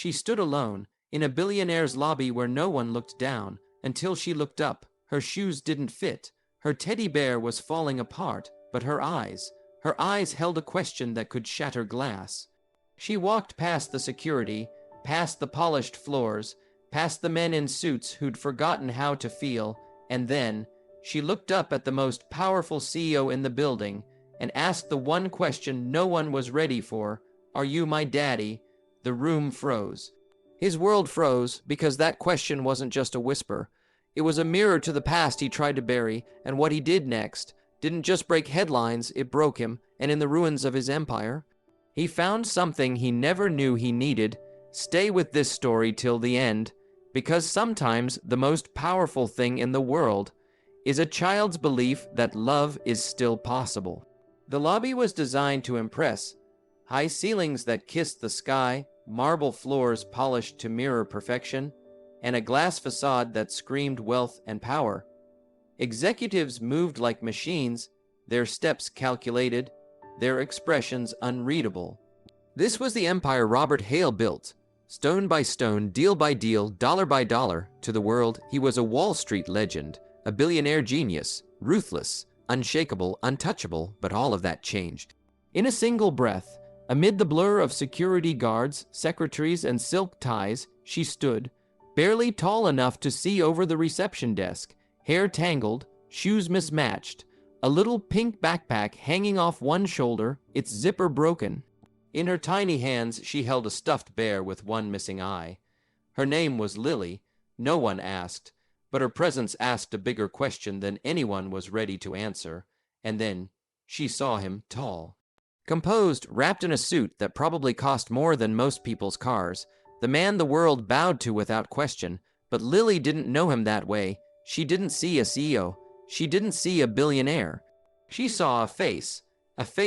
She stood alone, in a billionaire's lobby where no one looked down, until she looked up. Her shoes didn't fit. Her teddy bear was falling apart, but her eyes held a question that could shatter glass. She walked past the security, past the polished floors, past the men in suits who'd forgotten how to feel, and then she looked up at the most powerful CEO in the building and asked the one question no one was ready for, "Are you my daddy?" The room froze. His world froze because that question wasn't just a whisper. It was a mirror to the past he tried to bury, and what he did next didn't just break headlines, it broke him, and in the ruins of his empire, he found something he never knew he needed. Stay with this story till the end, because sometimes the most powerful thing in the world is a child's belief that love is still possible. The lobby was designed to impress. High ceilings that kissed the sky, marble floors polished to mirror perfection, and a glass facade that screamed wealth and power. Executives moved like machines, their steps calculated, their expressions unreadable. This was the empire Robert Hale built. Stone by stone, deal by deal, dollar by dollar. To the world, he was a Wall Street legend, a billionaire genius, ruthless, unshakable, untouchable, but all of that changed. In a single breath, amid the blur of security guards, secretaries, and silk ties, she stood, barely tall enough to see over the reception desk, hair tangled, shoes mismatched, a little pink backpack hanging off one shoulder, its zipper broken. In her tiny hands, she held a stuffed bear with one missing eye. Her name was Lily. No one asked, but her presence asked a bigger question than anyone was ready to answer. And then she saw him, tall, composed, wrapped in a suit that probably cost more than most people's cars. The man the world bowed to without question, but Lily didn't know him that way. She didn't see a CEO. She didn't see a billionaire. She saw a face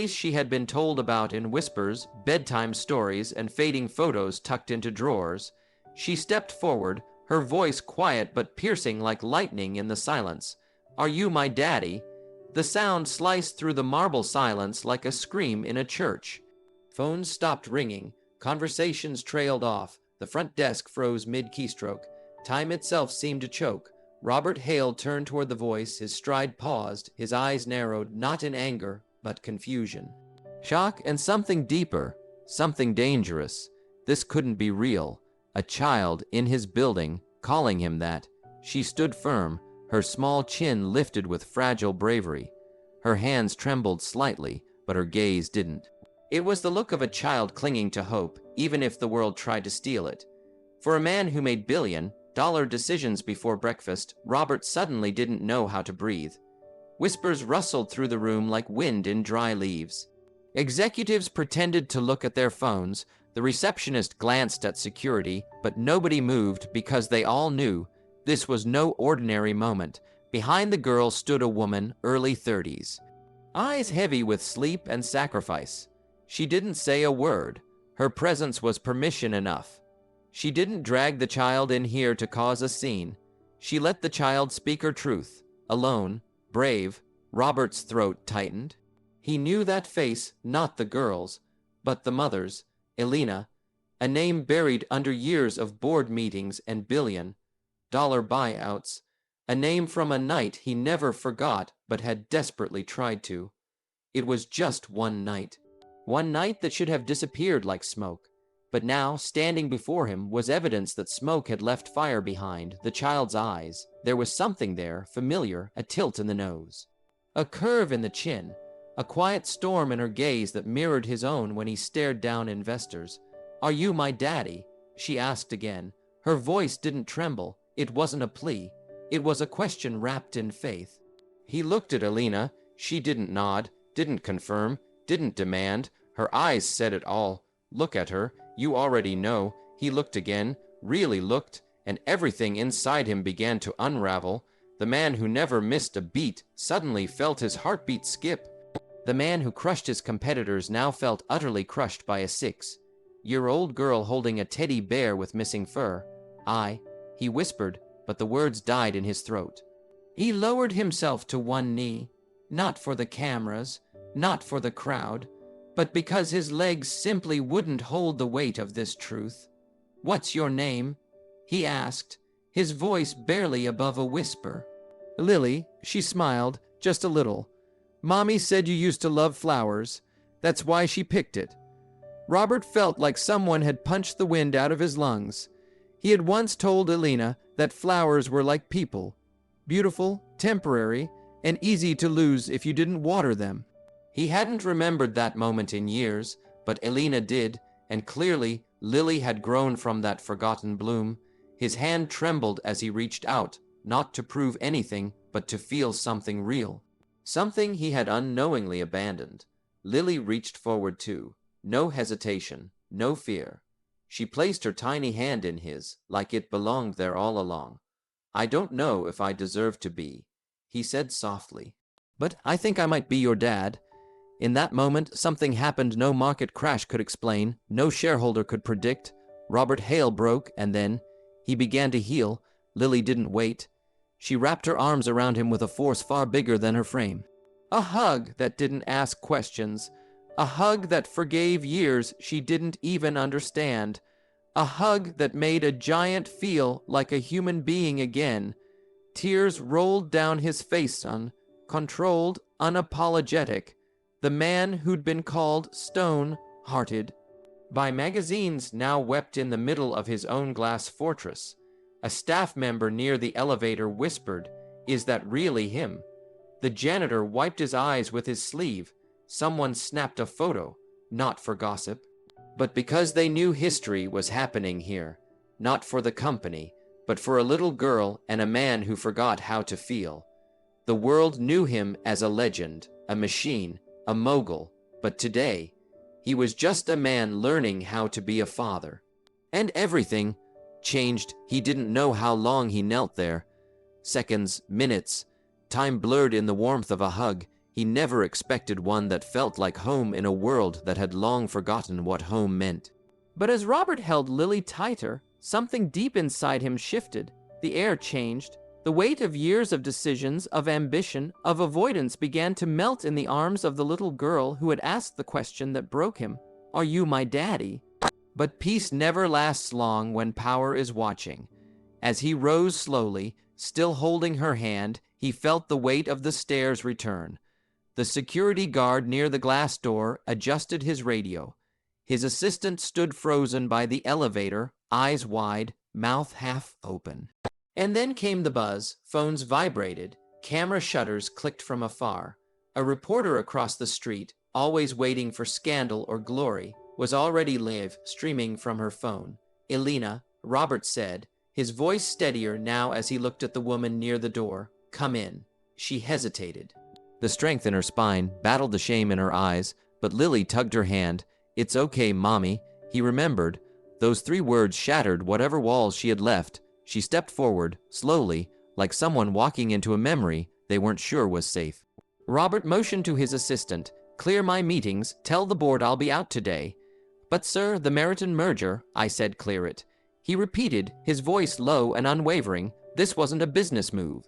she had been told about in whispers, bedtime stories, and fading photos tucked into drawers. She stepped forward, her voice quiet but piercing like lightning in the silence. "Are you my daddy?" The sound sliced through the marble silence like a scream in a church. Phones stopped ringing. Conversations trailed off. The front desk froze mid-keystroke. Time itself seemed to choke. Robert Hale turned toward the voice, his stride paused, his eyes narrowed, not in anger, but confusion. Shock and something deeper, something dangerous. This couldn't be real. A child in his building, calling him that. She stood firm, her small chin lifted with fragile bravery. Her hands trembled slightly, but her gaze didn't. It was the look of a child clinging to hope, even if the world tried to steal it. For a man who made billion-dollar decisions before breakfast, Robert suddenly didn't know how to breathe. Whispers rustled through the room like wind in dry leaves. Executives pretended to look at their phones. The receptionist glanced at security, but nobody moved because they all knew this was no ordinary moment. Behind the girl stood a woman, early 30s, eyes heavy with sleep and sacrifice. She didn't say a word. Her presence was permission enough. She didn't drag the child in here to cause a scene. She let the child speak her truth. Alone, brave, Robert's throat tightened. He knew that face, not the girl's, but the mother's, Elena, a name buried under years of board meetings and billion-dollar buyouts, a name from a night he never forgot but had desperately tried to. It was just one night that should have disappeared like smoke. But now, standing before him, was evidence that smoke had left fire behind. The child's eyes. There was something there, familiar, a tilt in the nose, a curve in the chin, a quiet storm in her gaze that mirrored his own when he stared down investors. "Are you my daddy?" she asked again. Her voice didn't tremble. It wasn't a plea. It was a question wrapped in faith. He looked at Elena. She didn't nod, didn't confirm, didn't demand. Her eyes said it all. "Look at her. You already know." He looked again, really looked, and everything inside him began to unravel. The man who never missed a beat suddenly felt his heartbeat skip. The man who crushed his competitors now felt utterly crushed by a 6-year-old girl holding a teddy bear with missing fur. He whispered, but the words died in his throat. He lowered himself to one knee, not for the cameras, not for the crowd, but because his legs simply wouldn't hold the weight of this truth. "What's your name?" he asked, his voice barely above a whisper. "Lily," she smiled, just a little. "Mommy said you used to love flowers. That's why she picked it." Robert felt like someone had punched the wind out of his lungs. He had once told Elena that flowers were like people, beautiful, temporary, and easy to lose if you didn't water them. He hadn't remembered that moment in years, but Elena did, and clearly Lily had grown from that forgotten bloom. His hand trembled as he reached out, not to prove anything, but to feel something real. Something he had unknowingly abandoned. Lily reached forward too. No hesitation, no fear. She placed her tiny hand in his, like it belonged there all along. "I don't know if I deserve to be," he said softly. "But I think I might be your dad." In that moment, something happened no market crash could explain, no shareholder could predict. Robert Hale broke, and then he began to heal. Lily didn't wait. She wrapped her arms around him with a force far bigger than her frame. A hug that didn't ask questions. A hug that forgave years she didn't even understand. A hug that made a giant feel like a human being again. Tears rolled down his face, controlled, unapologetic. The man who'd been called stone-hearted by magazines now wept in the middle of his own glass fortress. A staff member near the elevator whispered, "Is that really him?" The janitor wiped his eyes with his sleeve. Someone snapped a photo, not for gossip, but because they knew history was happening here, not for the company, but for a little girl and a man who forgot how to feel. The world knew him as a legend, a machine, a mogul, but today, he was just a man learning how to be a father. And everything changed. He didn't know how long he knelt there. Seconds, minutes, time blurred in the warmth of a hug. He never expected one that felt like home in a world that had long forgotten what home meant. But as Robert held Lily tighter, something deep inside him shifted. The air changed. The weight of years of decisions, of ambition, of avoidance began to melt in the arms of the little girl who had asked the question that broke him. "Are you my daddy?" But peace never lasts long when power is watching. As he rose slowly, still holding her hand, he felt the weight of the stairs return. The security guard near the glass door adjusted his radio. His assistant stood frozen by the elevator, eyes wide, mouth half open. And then came the buzz, phones vibrated, camera shutters clicked from afar. A reporter across the street, always waiting for scandal or glory, was already live, streaming from her phone. "Elena," Robert said, his voice steadier now as he looked at the woman near the door. "Come in." She hesitated. The strength in her spine battled the shame in her eyes, but Lily tugged her hand. "It's okay, Mommy." He remembered. Those 3 words shattered whatever walls she had left. She stepped forward, slowly, like someone walking into a memory they weren't sure was safe. Robert motioned to his assistant. "Clear my meetings, tell the board I'll be out today." "But sir, the Meriton merger," I said, "clear it." He repeated, his voice low and unwavering, "This wasn't a business move.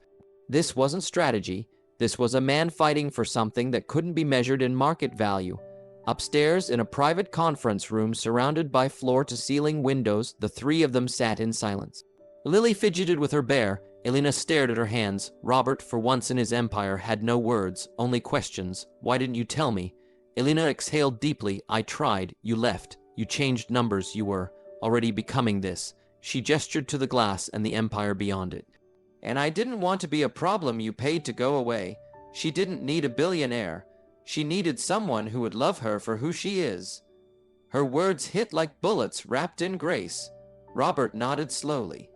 This wasn't strategy. This was a man fighting for something that couldn't be measured in market value." Upstairs, in a private conference room surrounded by floor-to-ceiling windows, the 3 of them sat in silence. Lily fidgeted with her bear. Elena stared at her hands. Robert, for once in his empire, had no words, only questions. "Why didn't you tell me?" Elena exhaled deeply. "I tried. You left. You changed numbers. You were already becoming this." She gestured to the glass and the empire beyond it. "And I didn't want to be a problem you paid to go away. She didn't need a billionaire. She needed someone who would love her for who she is." Her words hit like bullets wrapped in grace. Robert nodded slowly.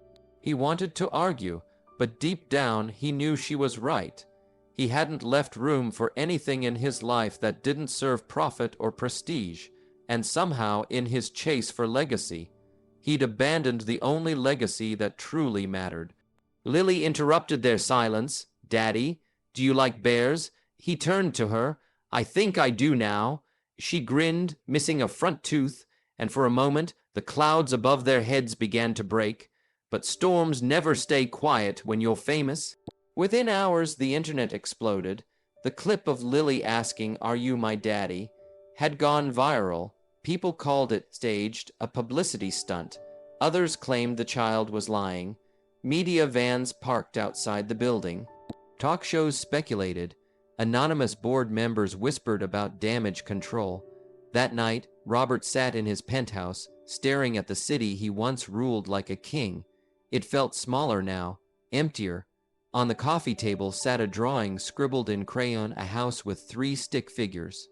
He wanted to argue, but deep down he knew she was right. He hadn't left room for anything in his life that didn't serve profit or prestige, and somehow in his chase for legacy, he'd abandoned the only legacy that truly mattered. Lily interrupted their silence. "Daddy, do you like bears?" He turned to her. "I think I do now." She grinned, missing a front tooth, and for a moment the clouds above their heads began to break. But storms never stay quiet when you're famous. Within hours, the internet exploded. The clip of Lily asking, "Are you my daddy?" had gone viral. People called it staged, a publicity stunt. Others claimed the child was lying. Media vans parked outside the building. Talk shows speculated. Anonymous board members whispered about damage control. That night, Robert sat in his penthouse, staring at the city he once ruled like a king. It felt smaller now, emptier. On the coffee table sat a drawing scribbled in crayon, a house with 3 stick figures.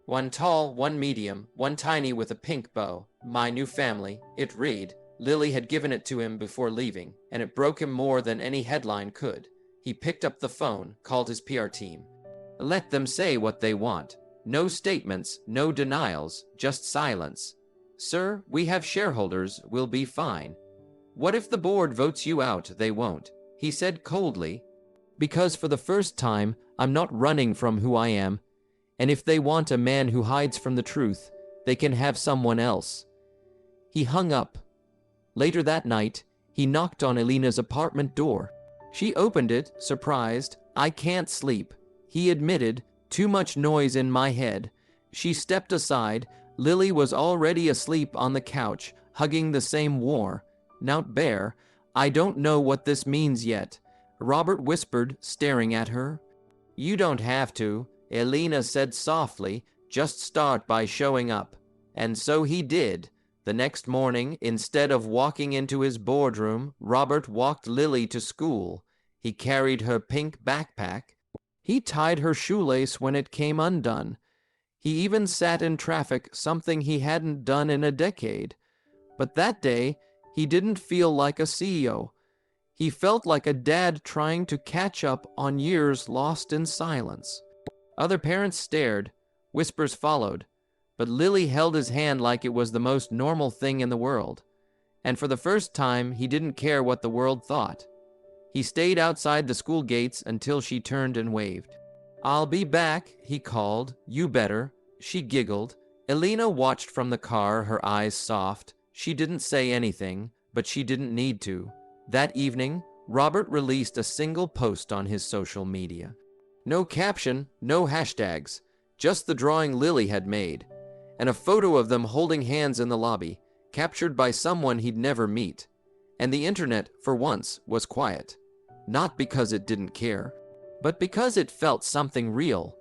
One tall, one medium, one tiny with a pink bow. My new family, it read. Lily had given it to him before leaving, and it broke him more than any headline could. He picked up the phone, called his PR team. Let them say what they want. No statements, no denials, just silence. Sir, we have shareholders, we'll be fine. What if the board votes you out? They won't, he said coldly. Because for the first time, I'm not running from who I am. And if they want a man who hides from the truth, they can have someone else. He hung up. Later that night, he knocked on Elena's apartment door. She opened it, surprised. I can't sleep, he admitted. Too much noise in my head. She stepped aside. Lily was already asleep on the couch, hugging the same war. Not bear. I don't know what this means yet, Robert whispered, staring at her. You don't have to, Elena said softly. Just start by showing up. And so he did. The next morning, instead of walking into his boardroom, Robert walked Lily to school. He carried her pink backpack. He tied her shoelace when it came undone. He even sat in traffic, something he hadn't done in a decade. But that day, he didn't feel like a CEO. He felt like a dad trying to catch up on years lost in silence. Other parents stared. Whispers followed. But Lily held his hand like it was the most normal thing in the world. And for the first time, he didn't care what the world thought. He stayed outside the school gates until she turned and waved. I'll be back, he called. You better. She giggled. Elena watched from the car, her eyes soft. She didn't say anything, but she didn't need to. That evening, Robert released a single post on his social media. No caption, no hashtags, just the drawing Lily had made, and a photo of them holding hands in the lobby, captured by someone he'd never meet. And the internet, for once, was quiet. Not because it didn't care, but because it felt something real.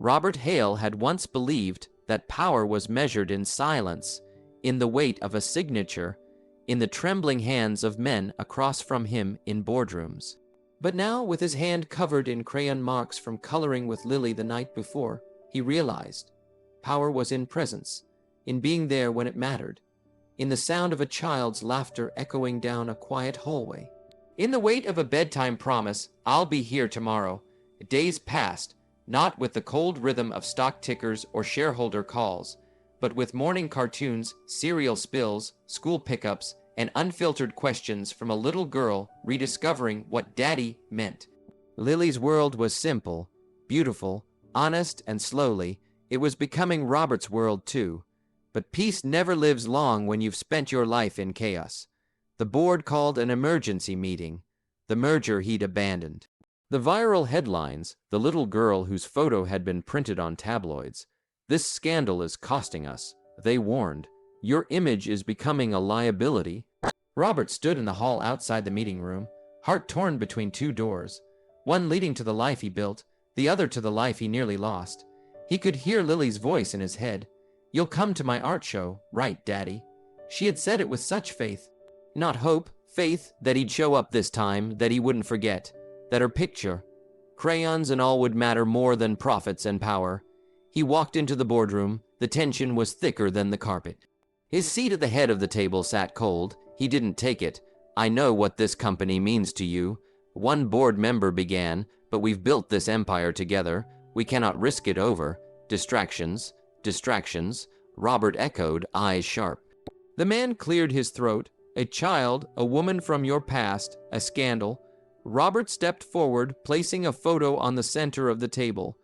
Robert Hale had once believed that power was measured in silence, in the weight of a signature, in the trembling hands of men across from him in boardrooms. But now, with his hand covered in crayon marks from coloring with Lily the night before, he realized power was in presence, in being there when it mattered, in the sound of a child's laughter echoing down a quiet hallway. In the weight of a bedtime promise, I'll be here tomorrow. Days passed, not with the cold rhythm of stock tickers or shareholder calls, but with morning cartoons, cereal spills, school pickups, and unfiltered questions from a little girl rediscovering what daddy meant. Lily's world was simple, beautiful, honest, and slowly, it was becoming Robert's world too. But peace never lives long when you've spent your life in chaos. The board called an emergency meeting. The merger he'd abandoned. The viral headlines, the little girl whose photo had been printed on tabloids. This scandal is costing us, they warned. Your image is becoming a liability. Robert stood in the hall outside the meeting room, heart torn between 2 doors, one leading to the life he built, the other to the life he nearly lost. He could hear Lily's voice in his head. You'll come to my art show, right, Daddy? She had said it with such faith. Not hope, faith that he'd show up this time, that he wouldn't forget, that her picture, crayons and all would matter more than profits and power. He walked into the boardroom. The tension was thicker than the carpet. His seat at the head of the table sat cold. He didn't take it. I know what this company means to you. One board member began, but we've built this empire together. We cannot risk it over. Distractions, distractions, Robert echoed, eyes sharp. The man cleared his throat. A child, a woman from your past, a scandal. Robert stepped forward, placing a photo on the center of the table.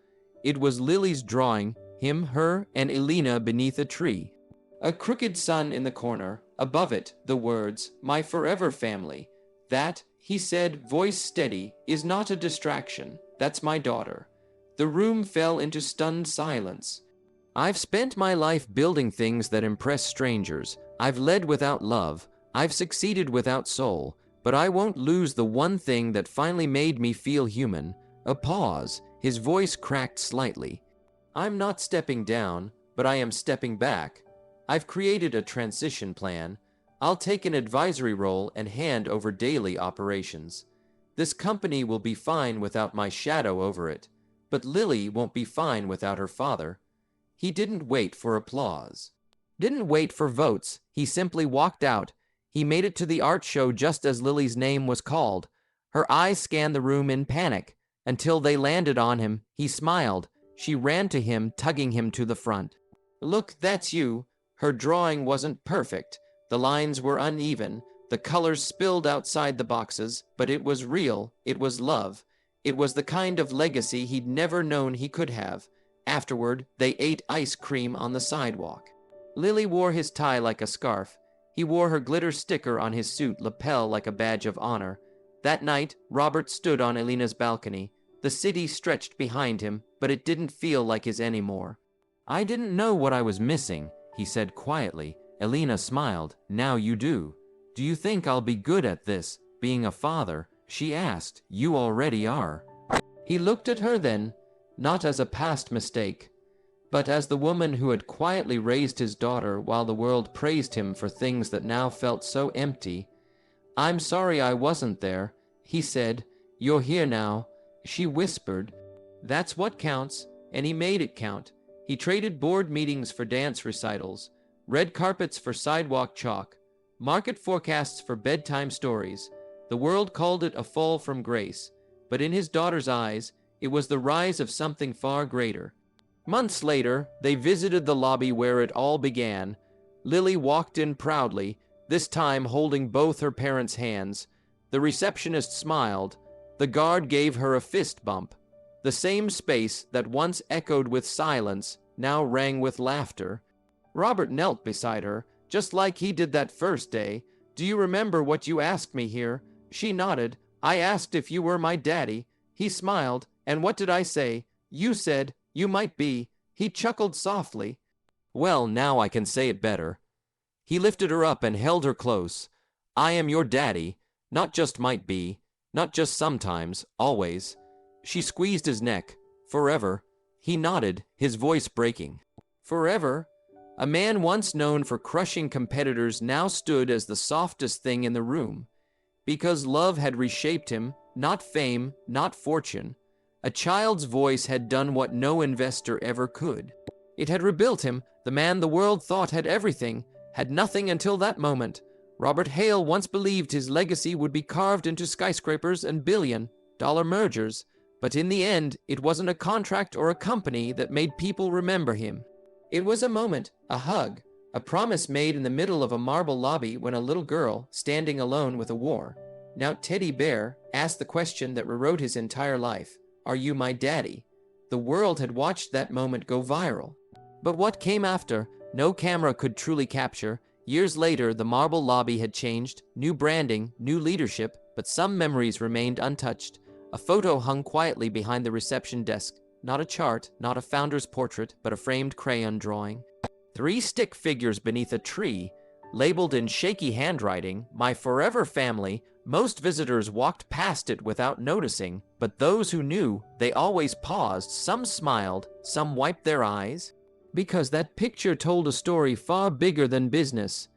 It was Lily's drawing, him, her, and Elena beneath a tree. A crooked sun in the corner. Above it, the words, my forever family. That, he said, voice steady, is not a distraction. That's my daughter. The room fell into stunned silence. I've spent my life building things that impress strangers. I've led without love. I've succeeded without soul, but I won't lose the one thing that finally made me feel human. A pause. His voice cracked slightly. I'm not stepping down, but I am stepping back. I've created a transition plan. I'll take an advisory role and hand over daily operations. This company will be fine without my shadow over it, but Lily won't be fine without her father. He didn't wait for applause. Didn't wait for votes. He simply walked out. He made it to the art show just as Lily's name was called. Her eyes scanned the room in panic. Until they landed on him, he smiled. She ran to him, tugging him to the front. Look, that's you. Her drawing wasn't perfect. The lines were uneven. The colors spilled outside the boxes, but it was real. It was love. It was the kind of legacy he'd never known he could have. Afterward, they ate ice cream on the sidewalk. Lily wore his tie like a scarf. He wore her glitter sticker on his suit lapel like a badge of honor. That night, Robert stood on Elena's balcony. The city stretched behind him, but it didn't feel like his anymore. I didn't know what I was missing, he said quietly. Elena smiled. Now you do. Do you think I'll be good at this, being a father? She asked. You already are. He looked at her then, not as a past mistake, but as the woman who had quietly raised his daughter while the world praised him for things that now felt so empty. I'm sorry I wasn't there, he said. You're here now, she whispered. That's what counts, and he made it count. He traded board meetings for dance recitals, red carpets for sidewalk chalk, market forecasts for bedtime stories. The world called it a fall from grace, but in his daughter's eyes, it was the rise of something far greater. Months later, they visited the lobby where it all began. Lily walked in proudly, this time holding both her parents' hands. The receptionist smiled. The guard gave her a fist bump. The same space that once echoed with silence now rang with laughter. Robert knelt beside her, just like he did that first day. Do you remember what you asked me here? She nodded. I asked if you were my daddy. He smiled. And what did I say? You said, you might be. He chuckled softly. Well, now I can say it better. He lifted her up and held her close. I am your daddy, not just might be, not just sometimes, always. She squeezed his neck. Forever. He nodded, his voice breaking. Forever? A man once known for crushing competitors now stood as the softest thing in the room. Because love had reshaped him, not fame, not fortune. A child's voice had done what no investor ever could. It had rebuilt him, the man the world thought had everything, had nothing until that moment. Robert Hale once believed his legacy would be carved into skyscrapers and billion-dollar mergers, but in the end, it wasn't a contract or a company that made people remember him. It was a moment, a hug, a promise made in the middle of a marble lobby when a little girl, standing alone with a war, now teddy bear, asked the question that rewrote his entire life. Are you my daddy? The world had watched that moment go viral. But what came after, no camera could truly capture. Years later, the marble lobby had changed, new branding, new leadership, but some memories remained untouched. A photo hung quietly behind the reception desk. Not a chart, not a founder's portrait, but a framed crayon drawing. 3 stick figures beneath a tree, labeled in shaky handwriting, My Forever Family. Most visitors walked past it without noticing, but those who knew, they always paused. Some smiled, some wiped their eyes. Because that picture told a story far bigger than business.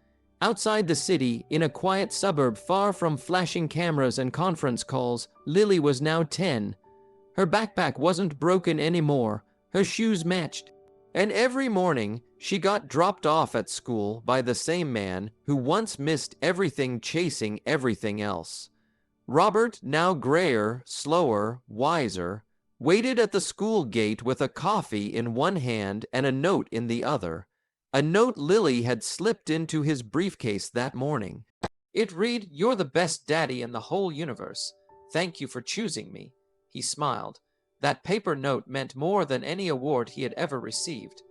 Outside the city, in a quiet suburb far from flashing cameras and conference calls, Lily was now 10. Her backpack wasn't broken anymore. Her shoes matched. And every morning, she got dropped off at school by the same man who once missed everything chasing everything else. Robert, now grayer, slower, wiser, waited at the school gate with a coffee in one hand and a note in the other. A note Lily had slipped into his briefcase that morning. It read, You're the best daddy in the whole universe. Thank you for choosing me. He smiled. That paper note meant more than any award he had ever received.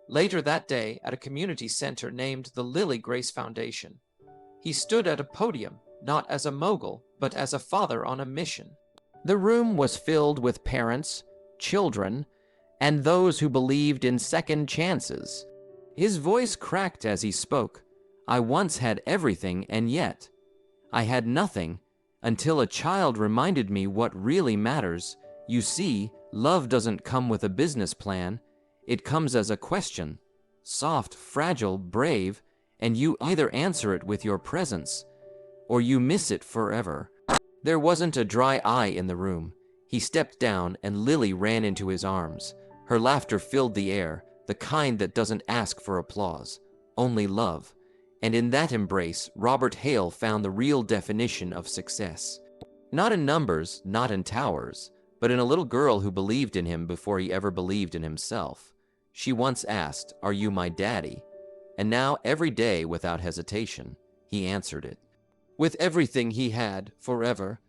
Later that day, at a community center named the Lily Grace Foundation, he stood at a podium, not as a mogul, but as a father on a mission. The room was filled with parents, children, and those who believed in second chances. His voice cracked as he spoke. I once had everything, and yet I had nothing until a child reminded me what really matters. You see, love doesn't come with a business plan. It comes as a question. Soft, fragile, brave, and you either answer it with your presence, or you miss it forever. There wasn't a dry eye in the room. He stepped down, and Lily ran into his arms. Her laughter filled the air, the kind that doesn't ask for applause, only love. And in that embrace, Robert Hale found the real definition of success. Not in numbers, not in towers, but in a little girl who believed in him before he ever believed in himself. She once asked, "Are you my daddy?" And now, every day, without hesitation, he answered it. With everything he had, forever,